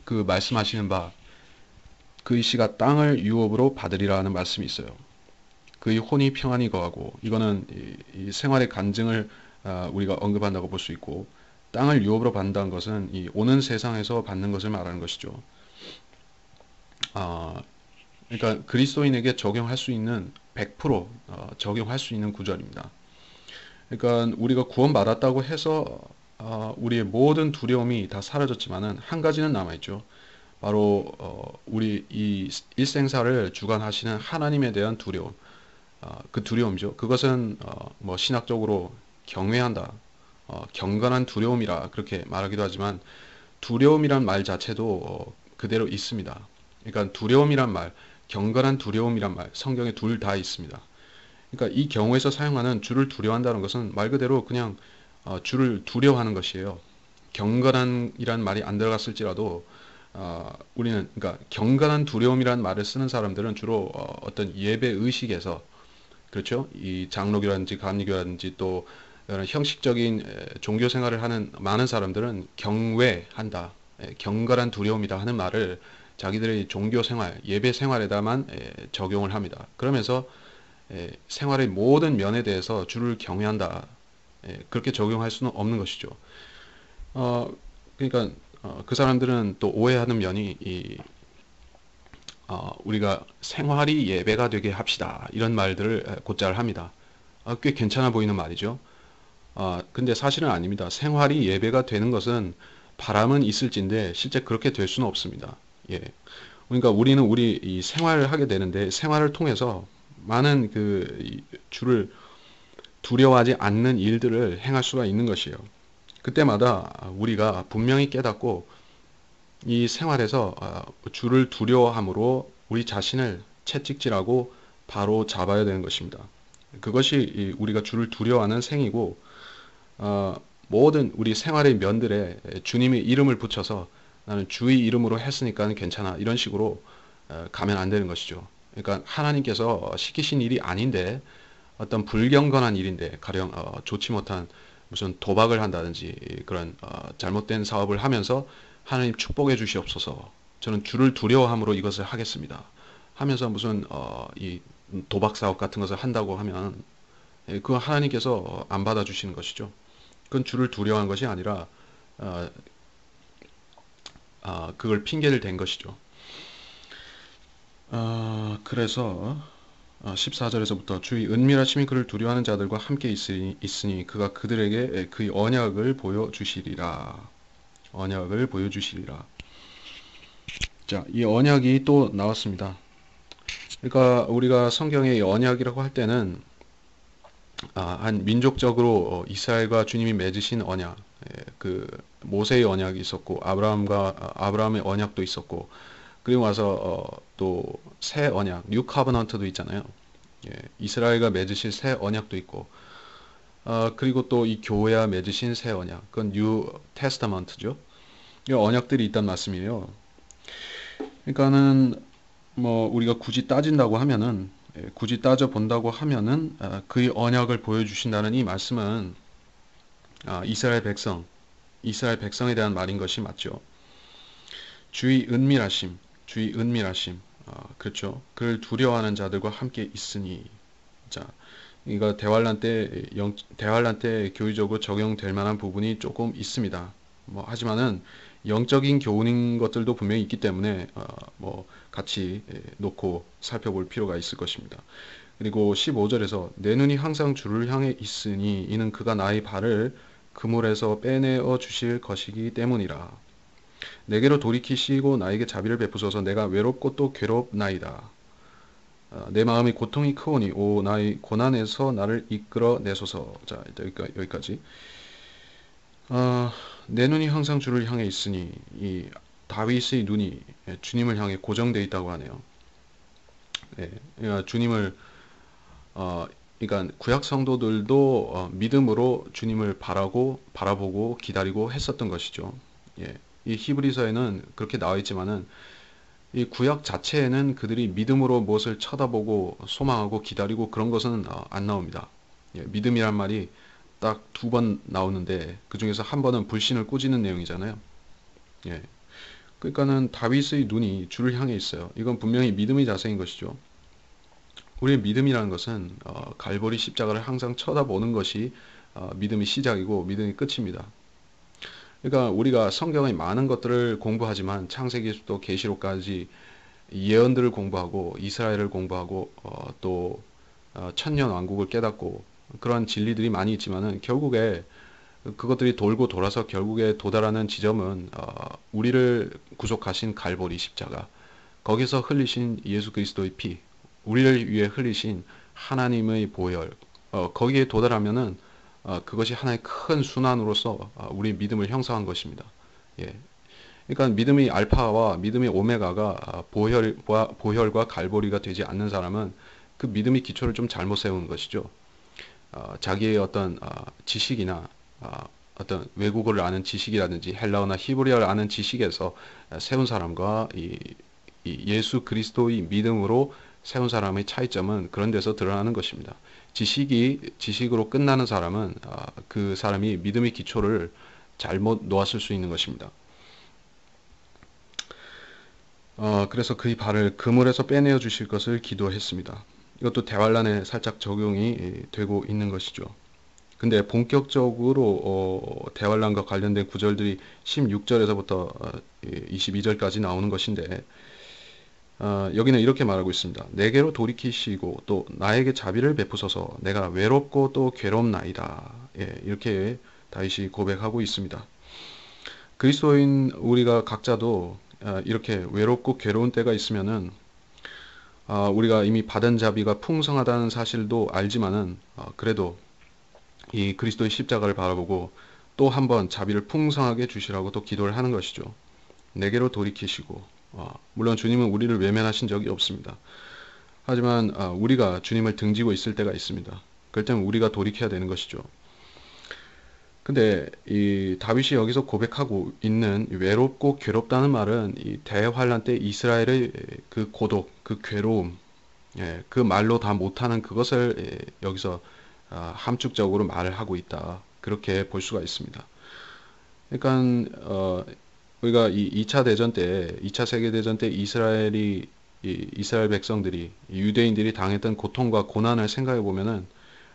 그 말씀하시는 바 그의 씨가 땅을 유업으로 받으리라는 말씀이 있어요. 그의 혼이 평안히 거하고, 이거는 이 생활의 간증을 우리가 언급한다고 볼 수 있고, 땅을 유업으로 받는다는 것은 이 오는 세상에서 받는 것을 말하는 것이죠. 아, 그러니까 그리스도인에게 적용할 수 있는 100% 적용할 수 있는 구절입니다. 그러니까 우리가 구원받았다고 해서 우리의 모든 두려움이 다 사라졌지만은 한 가지는 남아있죠. 바로 우리 이 일생사를 주관하시는 하나님에 대한 두려움. 그 두려움이죠. 그것은 뭐 신학적으로 경외한다, 경건한 두려움이라 그렇게 말하기도 하지만 두려움이란 말 자체도 그대로 있습니다. 그러니까 두려움이란 말, 경건한 두려움이란 말, 성경에 둘 다 있습니다. 그러니까 이 경우에서 사용하는 주를 두려워한다는 것은 말 그대로 그냥 주를 두려워하는 것이에요. 경건한이란 말이 안 들어갔을지라도 우리는 그러니까 경건한 두려움이란 말을 쓰는 사람들은 주로 어떤 예배 의식에서, 그렇죠? 이 장로교라든지 감리교라든지 또 이런 형식적인 종교 생활을 하는 많은 사람들은 경외한다, 경건한 두려움이다 하는 말을 자기들의 종교 생활, 예배 생활에다만 적용을 합니다. 그러면서 생활의 모든 면에 대해서 주를 경외한다, 그렇게 적용할 수는 없는 것이죠. 그러니까 그 사람들은 또 오해하는 면이 우리가 생활이 예배가 되게 합시다, 이런 말들을 곧잘 합니다. 꽤 괜찮아 보이는 말이죠. 근데 사실은 아닙니다. 생활이 예배가 되는 것은 바람은 있을진데 실제 그렇게 될 수는 없습니다. 예. 그러니까 우리는 우리 이 생활을 하게 되는데 생활을 통해서 많은 주를 두려워하지 않는 일들을 행할 수가 있는 것이에요. 그때마다 우리가 분명히 깨닫고 이 생활에서 주를 두려워함으로 우리 자신을 채찍질하고 바로 잡아야 되는 것입니다. 그것이 우리가 주를 두려워하는 생이고, 모든 우리 생활의 면들에 주님의 이름을 붙여서 나는 주의 이름으로 했으니까 괜찮아, 이런 식으로 가면 안 되는 것이죠. 그러니까 하나님께서 시키신 일이 아닌데 어떤 불경건한 일인데, 가령 좋지 못한 무슨 도박을 한다든지 그런 잘못된 사업을 하면서 하나님 축복해 주시옵소서, 저는 주를 두려워함으로 이것을 하겠습니다 하면서 무슨 이 도박 사업 같은 것을 한다고 하면 그거 하나님께서 안 받아주시는 것이죠. 그건 주를 두려워한 것이 아니라 그걸 핑계를 댄 것이죠. 그래서 14절에서부터 주의 은밀하심이 그를 두려워하는 자들과 함께 있으니 그가 그들에게 그의 언약을 보여주시리라. 언약을 보여주시리라. 자, 이 언약이 또 나왔습니다. 그러니까 우리가 성경의 언약이라고 할 때는 한 민족적으로 이스라엘과 주님이 맺으신 언약, 그 모세의 언약이 있었고 아브라함의 언약도 있었고, 그리고 와서 또 새 언약, 뉴 카버넌트도 있잖아요. 이스라엘과 맺으실 새 언약도 있고, 그리고 또 이 교회와 맺으신 새 언약, 그건 뉴 테스타먼트죠. 이 언약들이 있단 말씀이에요. 그러니까는 뭐 우리가 굳이 따진다고 하면은, 굳이 따져 본다고 하면은 그의 언약을 보여주신다는 이 말씀은 이스라엘 백성에 대한 말인 것이 맞죠. 주의 은밀하심, 그렇죠. 그를 두려워하는 자들과 함께 있으니. 자, 이거 대환란 때 교회적으로 적용될 만한 부분이 조금 있습니다. 뭐 하지만은 영적인 교훈인 것들도 분명히 있기 때문에 뭐 같이 놓고 살펴볼 필요가 있을 것입니다. 그리고 15절에서 내 눈이 항상 주를 향해 있으니 이는 그가 나의 발을 그물에서 빼내어 주실 것이기 때문이라. 내게로 돌이키시고 나에게 자비를 베푸소서. 내가 외롭고 또 괴롭나이다. 내 마음의 고통이 크오니 오 나의 고난에서 나를 이끌어 내소서. 자, 여기까지. 내 눈이 항상 주를 향해 있으니 이 다윗의 눈이 주님을 향해 고정되어 있다고 하네요. 그러니까 주님을 그러니까 구약 성도들도 믿음으로 주님을 바라보고 기다리고 했었던 것이죠. 예. 이 히브리서에는 그렇게 나와 있지만은 이 구약 자체에는 그들이 믿음으로 무엇을 쳐다보고 소망하고 기다리고 그런 것은 안 나옵니다. 예, 믿음이란 말이 딱 2번 나오는데 그 중에서 한 번은 불신을 꾸짖는 내용이잖아요. 예. 그러니까는 다윗의 눈이 주를 향해 있어요. 이건 분명히 믿음의 자세인 것이죠. 우리의 믿음이라는 것은 갈보리 십자가를 항상 쳐다보는 것이 믿음의 시작이고 믿음의 끝입니다. 그러니까 우리가 성경의 많은 것들을 공부하지만 창세기부터 계시록까지 예언들을 공부하고 이스라엘을 공부하고 또 천년 왕국을 깨닫고 그러한 진리들이 많이 있지만은 결국에 그것들이 돌고 돌아서 결국에 도달하는 지점은 우리를 구속하신 갈보리 십자가, 거기서 흘리신 예수 그리스도의 피, 우리를 위해 흘리신 하나님의 보혈, 거기에 도달하면은 그것이 하나의 큰 순환으로서 우리 믿음을 형성한 것입니다. 예. 그러니까 믿음의 알파와 믿음의 오메가가 보혈과 갈보리가 되지 않는 사람은 그 믿음의 기초를 좀 잘못 세우는 것이죠. 자기의 어떤 지식이나 어떤 외국어를 아는 지식이라든지 헬라어나 히브리어를 아는 지식에서 세운 사람과 이 예수 그리스도의 믿음으로 세운 사람의 차이점은 그런 데서 드러나는 것입니다. 지식으로 끝나는 사람은 그 사람이 믿음의 기초를 잘못 놓았을 수 있는 것입니다. 그래서 그의 발을 그물에서 빼내어 주실 것을 기도했습니다. 이것도 대환란에 살짝 적용이 되고 있는 것이죠. 근데 본격적으로 대환란과 관련된 구절들이 16절에서부터 22절까지 나오는 것인데 여기는 이렇게 말하고 있습니다. 내게로 돌이키시고 또 나에게 자비를 베푸소서. 내가 외롭고 또 괴롭나이다. 예, 이렇게 다윗이 고백하고 있습니다. 그리스도인 우리가 각자도 이렇게 외롭고 괴로운 때가 있으면은 우리가 이미 받은 자비가 풍성하다는 사실도 알지만은 그래도 이 그리스도의 십자가를 바라보고 또 한번 자비를 풍성하게 주시라고 또 기도를 하는 것이죠. 내게로 돌이키시고 물론 주님은 우리를 외면하신 적이 없습니다. 하지만 우리가 주님을 등지고 있을 때가 있습니다. 그럴 때는 우리가 돌이켜야 되는 것이죠. 근데 이 다윗이 여기서 고백하고 있는 외롭고 괴롭다는 말은 이 대환란 때 이스라엘의 그 고독, 그 괴로움, 그 말로 다 못하는 그것을 여기서 함축적으로 말을 하고 있다. 그렇게 볼 수가 있습니다. 그러니까 우리가 이 2차 대전 때, 2차 세계대전 때 이스라엘 백성들이, 유대인들이 당했던 고통과 고난을 생각해 보면은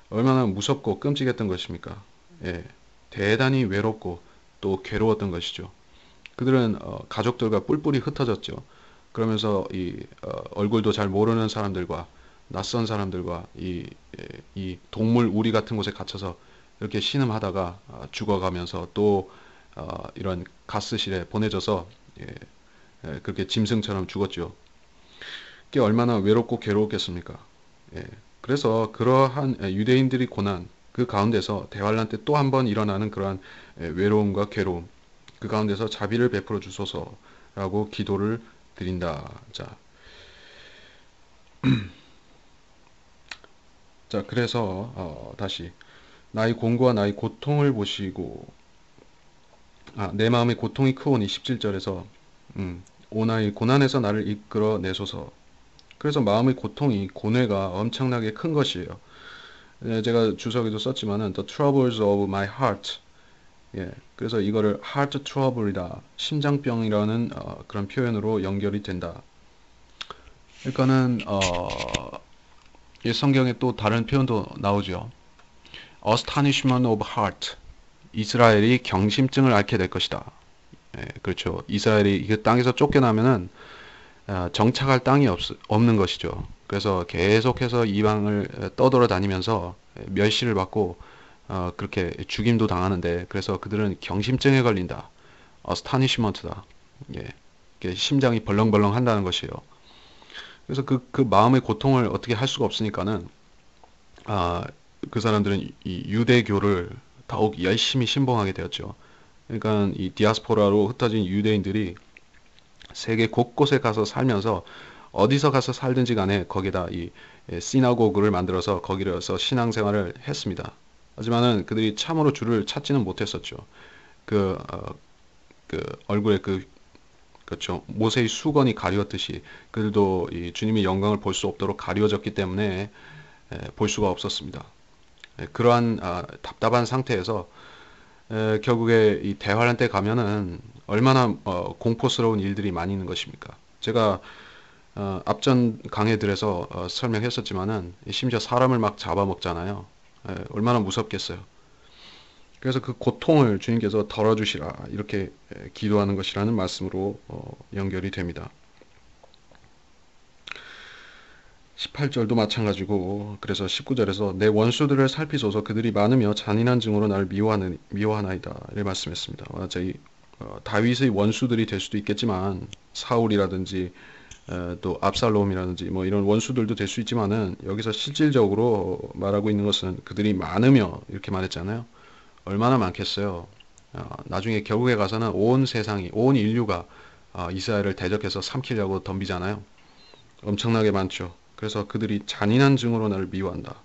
얼마나 무섭고 끔찍했던 것입니까? 예, 대단히 외롭고 또 괴로웠던 것이죠. 그들은 가족들과 뿔뿔이 흩어졌죠. 그러면서 얼굴도 잘 모르는 사람들과 낯선 사람들과 이 동물 우리 같은 곳에 갇혀서 이렇게 신음하다가 죽어가면서 또 이런 가스실에 보내져서 그렇게 짐승처럼 죽었죠. 그게 얼마나 외롭고 괴로웠겠습니까? 그래서 그러한 유대인들이 고난 그 가운데서 대환란 때 또 한 번 일어나는 그러한 외로움과 괴로움 그 가운데서 자비를 베풀어 주소서라고 기도를 드린다. 자, 그래서 다시 나의 공고와 나의 고통을 보시고 내 마음의 고통이 크오니 17절에서 오 나의 고난에서 나를 이끌어 내소서. 그래서 마음의 고통이 고뇌가 엄청나게 큰 것이에요. 제가 주석에도 썼지만은 the troubles of my heart. 그래서 이거를 heart trouble이다, 심장병이라는 그런 표현으로 연결이 된다. 그러니까는 이 성경에 또 다른 표현도 나오죠. astonishment of heart. 이스라엘이 경심증을 앓게 될 것이다. 그렇죠. 이스라엘이 그 땅에서 쫓겨나면은 정착할 땅이 없는 것이죠. 그래서 계속해서 이방을 떠돌아다니면서 멸시를 받고 그렇게 죽임도 당하는데 그래서 그들은 경심증에 걸린다. 어스타니시먼트다. 예. 심장이 벌렁벌렁 한다는 것이에요. 그래서 그 마음의 고통을 어떻게 할 수가 없으니까는 아, 그 사람들은 이 유대교를 더욱 열심히 신봉하게 되었죠. 그러니까 이 디아스포라로 흩어진 유대인들이 세계 곳곳에 가서 살면서 어디서 가서 살든지 간에 거기다 이 시나고그를 만들어서 거기서 신앙생활을 했습니다. 하지만은 그들이 참으로 주를 찾지는 못했었죠. 그, 어, 그 얼굴에 그렇죠. 모세의 수건이 가리웠듯이 그들도 이 주님의 영광을 볼 수 없도록 가리워졌기 때문에 볼 수가 없었습니다. 그러한 답답한 상태에서 결국에 이 대환란 때 가면은 얼마나 공포스러운 일들이 많이 있는 것입니까? 제가 앞전 강해들에서 설명했었지만은 심지어 사람을 막 잡아먹잖아요. 얼마나 무섭겠어요. 그래서 그 고통을 주님께서 덜어주시라 이렇게 기도하는 것이라는 말씀으로 연결이 됩니다. 18절도 마찬가지고 그래서 19절에서 내 원수들을 살피소서 그들이 많으며 잔인한 증오로 나를 미워하나이다 이렇게 말씀했습니다. 저희 다윗의 원수들이 될 수도 있겠지만 사울이라든지 또 압살롬이라든지 뭐 이런 원수들도 될 수 있지만은 여기서 실질적으로 말하고 있는 것은 그들이 많으며 이렇게 말했잖아요. 얼마나 많겠어요. 나중에 결국에 가서는 온 세상이 온 인류가 이스라엘을 대적해서 삼키려고 덤비잖아요. 엄청나게 많죠. 그래서 그들이 잔인한 증오로 나를 미워한다.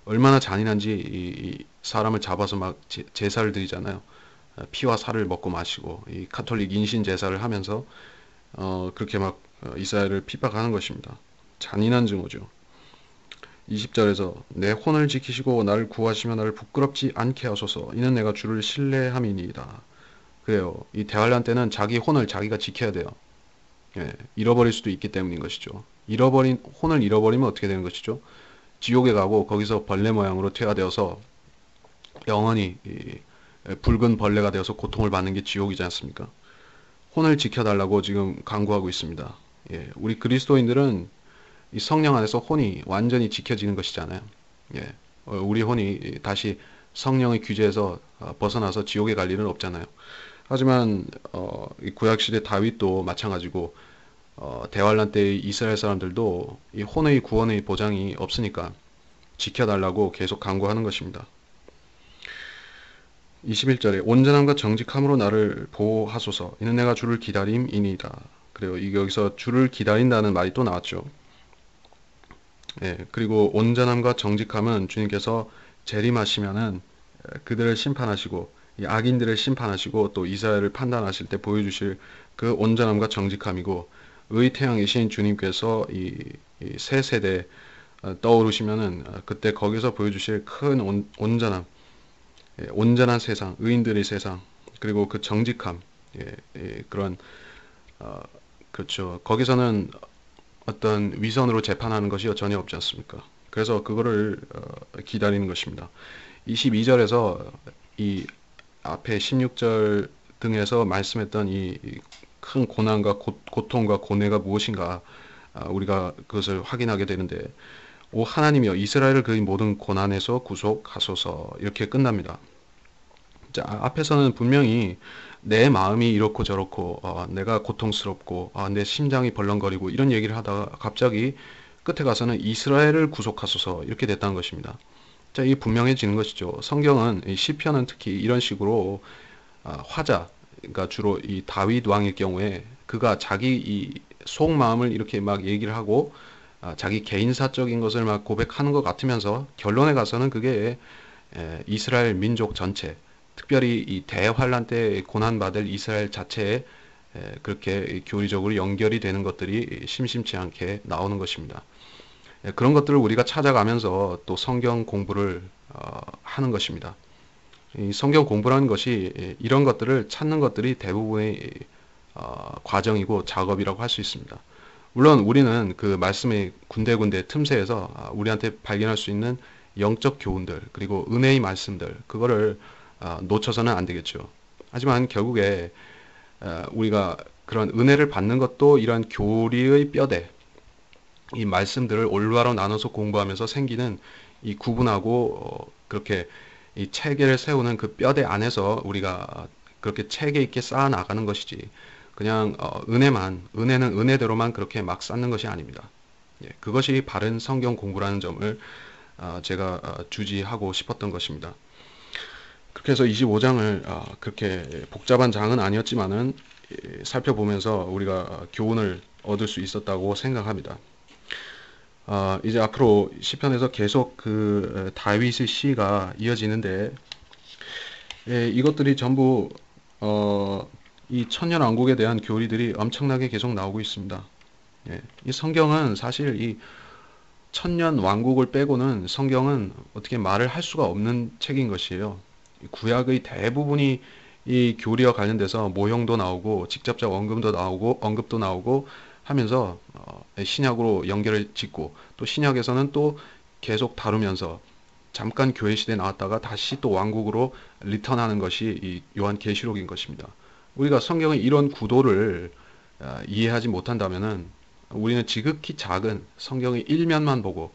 얼마나 잔인한지 이 사람을 잡아서 막 제사를 드리잖아요. 피와 살을 먹고 마시고 이 카톨릭 인신 제사를 하면서 그렇게 막 이스라엘을 핍박하는 것입니다. 잔인한 증오죠. 20절에서 내 혼을 지키시고 나를 구하시며 나를 부끄럽지 않게 하소서 이는 내가 주를 신뢰함이니이다. 그래요. 이 대환란 때는 자기 혼을 자기가 지켜야 돼요. 잃어버릴 수도 있기 때문인 것이죠. 혼을 잃어버리면 어떻게 되는 것이죠? 지옥에 가고 거기서 벌레 모양으로 퇴화되어서 영원히 붉은 벌레가 되어서 고통을 받는 게 지옥이지 않습니까? 혼을 지켜달라고 지금 강구하고 있습니다. 우리 그리스도인들은 이 성령 안에서 혼이 완전히 지켜지는 것이잖아요. 우리 혼이 다시 성령의 규제에서 벗어나서 지옥에 갈 일은 없잖아요. 하지만 이 구약시대 다윗도 마찬가지고 대환란 때의 이스라엘 사람들도 이 혼의 구원의 보장이 없으니까 지켜달라고 계속 강구하는 것입니다. 21절에 온전함과 정직함으로 나를 보호하소서 이는 내가 주를 기다림이니이다. 그래요. 여기서 주를 기다린다는 말이 또 나왔죠. 그리고 온전함과 정직함은 주님께서 재림하시면은 그들을 심판하시고 이 악인들을 심판하시고 또 이스라엘을 판단하실 때 보여주실 그 온전함과 정직함이고 의 태양이신 주님께서 이 새 세대 떠오르시면은 그때 거기서 보여주실 큰 온전함, 온전한 세상, 의인들의 세상 그리고 그 정직함, 그런 그렇죠. 거기서는 어떤 위선으로 재판하는 것이 전혀 없지 않습니까? 그래서 그거를 기다리는 것입니다. 22절에서 이 앞에 16절 등에서 말씀했던 이 큰 고난과 고통과 고뇌가 무엇인가 우리가 그것을 확인하게 되는데 오 하나님이여 이스라엘을 그의 모든 고난에서 구속하소서 이렇게 끝납니다. 자, 앞에서는 분명히 내 마음이 이렇고 저렇고 내가 고통스럽고 내 심장이 벌렁거리고 이런 얘기를 하다가 갑자기 끝에 가서는 이스라엘을 구속하소서 이렇게 됐다는 것입니다. 자, 이 분명해지는 것이죠. 성경은 시편은 특히 이런 식으로 화자 그러니까 주로 이 다윗 왕일 경우에 그가 자기 이 속마음을 이렇게 막 얘기를 하고 자기 개인사적인 것을 막 고백하는 것 같으면서 결론에 가서는 그게 이스라엘 민족 전체 특별히 이 대환란 때 고난받을 이스라엘 자체에 그렇게 교리적으로 연결이 되는 것들이 심심치 않게 나오는 것입니다. 그런 것들을 우리가 찾아가면서 또 성경 공부를 하는 것입니다. 이 성경 공부라는 것이 이런 것들을 찾는 것들이 대부분의 과정이고 작업이라고 할 수 있습니다. 물론 우리는 그 말씀의 군데군데 틈새에서 우리한테 발견할 수 있는 영적 교훈들 그리고 은혜의 말씀들 그거를 놓쳐서는 안 되겠죠. 하지만 결국에 우리가 그런 은혜를 받는 것도 이러한 교리의 뼈대, 이 말씀들을 올바로 나눠서 공부하면서 생기는 이 구분하고 그렇게 이 체계를 세우는 그 뼈대 안에서 우리가 그렇게 체계 있게 쌓아 나가는 것이지 그냥 은혜는 은혜대로만 그렇게 막 쌓는 것이 아닙니다. 예, 그것이 바른 성경 공부라는 점을 제가 주지하고 싶었던 것입니다. 그렇게 해서 25장을 그렇게 복잡한 장은 아니었지만은 살펴보면서 우리가 교훈을 얻을 수 있었다고 생각합니다. 이제 앞으로 시편에서 계속 그 다윗의 시가 이어지는데 이것들이 전부 이 천년 왕국에 대한 교리들이 엄청나게 계속 나오고 있습니다. 예, 이 성경은 사실 이 천년 왕국을 빼고는 성경은 어떻게 말을 할 수가 없는 책인 것이에요. 구약의 대부분이 이 교리와 관련돼서 모형도 나오고 직접적 언급도 나오고 하면서 신약으로 연결을 짓고 또 신약에서는 또 계속 다루면서 잠깐 교회 시대에 나왔다가 다시 또 왕국으로 리턴하는 것이 이 요한 계시록인 것입니다. 우리가 성경의 이런 구도를 이해하지 못한다면은 우리는 지극히 작은 성경의 일면만 보고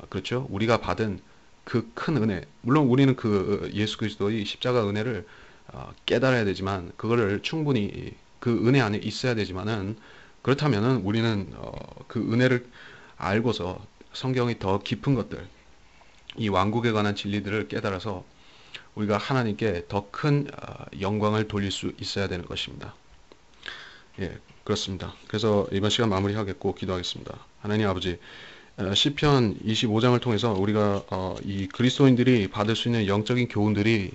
그렇죠? 우리가 받은 그 큰 은혜, 물론 우리는 그 예수 그리스도의 십자가 은혜를 깨달아야 되지만 그거를 충분히 그 은혜 안에 있어야 되지만은 그렇다면은 우리는 그 은혜를 알고서 성경의 더 깊은 것들, 이 왕국에 관한 진리들을 깨달아서 우리가 하나님께 더 큰 영광을 돌릴 수 있어야 되는 것입니다. 예, 그렇습니다. 그래서 이번 시간 마무리하겠고 기도하겠습니다. 하나님 아버지, 시편 25장을 통해서 우리가 이 그리스도인들이 받을 수 있는 영적인 교훈들이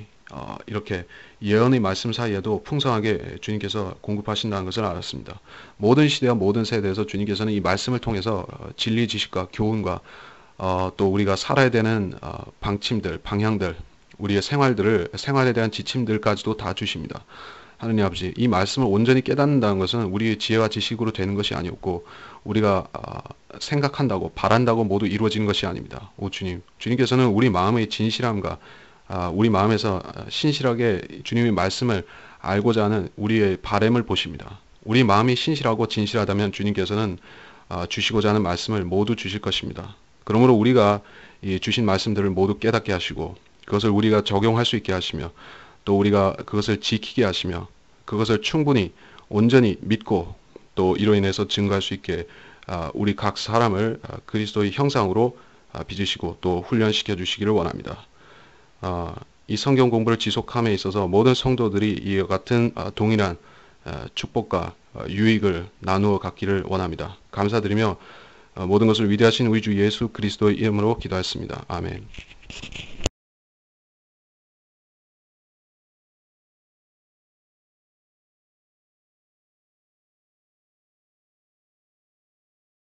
이렇게 예언의 말씀 사이에도 풍성하게 주님께서 공급하신다는 것을 알았습니다. 모든 시대와 모든 세대에서 주님께서는 이 말씀을 통해서 진리 지식과 교훈과 또 우리가 살아야 되는 방침들, 방향들, 우리의 생활에 대한 지침들까지도 다 주십니다. 하느님 아버지, 이 말씀을 온전히 깨닫는다는 것은 우리의 지혜와 지식으로 되는 것이 아니었고 우리가 생각한다고 바란다고 모두 이루어지는 것이 아닙니다. 오 주님, 주님께서는 우리 마음의 진실함과 우리 마음에서 신실하게 주님의 말씀을 알고자 하는 우리의 바램을 보십니다. 우리 마음이 신실하고 진실하다면 주님께서는 주시고자 하는 말씀을 모두 주실 것입니다. 그러므로 우리가 이 주신 말씀들을 모두 깨닫게 하시고 그것을 우리가 적용할 수 있게 하시며 또 우리가 그것을 지키게 하시며 그것을 충분히 온전히 믿고 또 이로 인해서 증거할 수 있게 우리 각 사람을 그리스도의 형상으로 빚으시고 또 훈련시켜 주시기를 원합니다. 이 성경 공부를 지속함에 있어서 모든 성도들이 이와 같은 동일한 축복과 유익을 나누어 갖기를 원합니다. 감사드리며 모든 것을 위대하신 우리 주 예수 그리스도의 이름으로 기도했습니다. 아멘.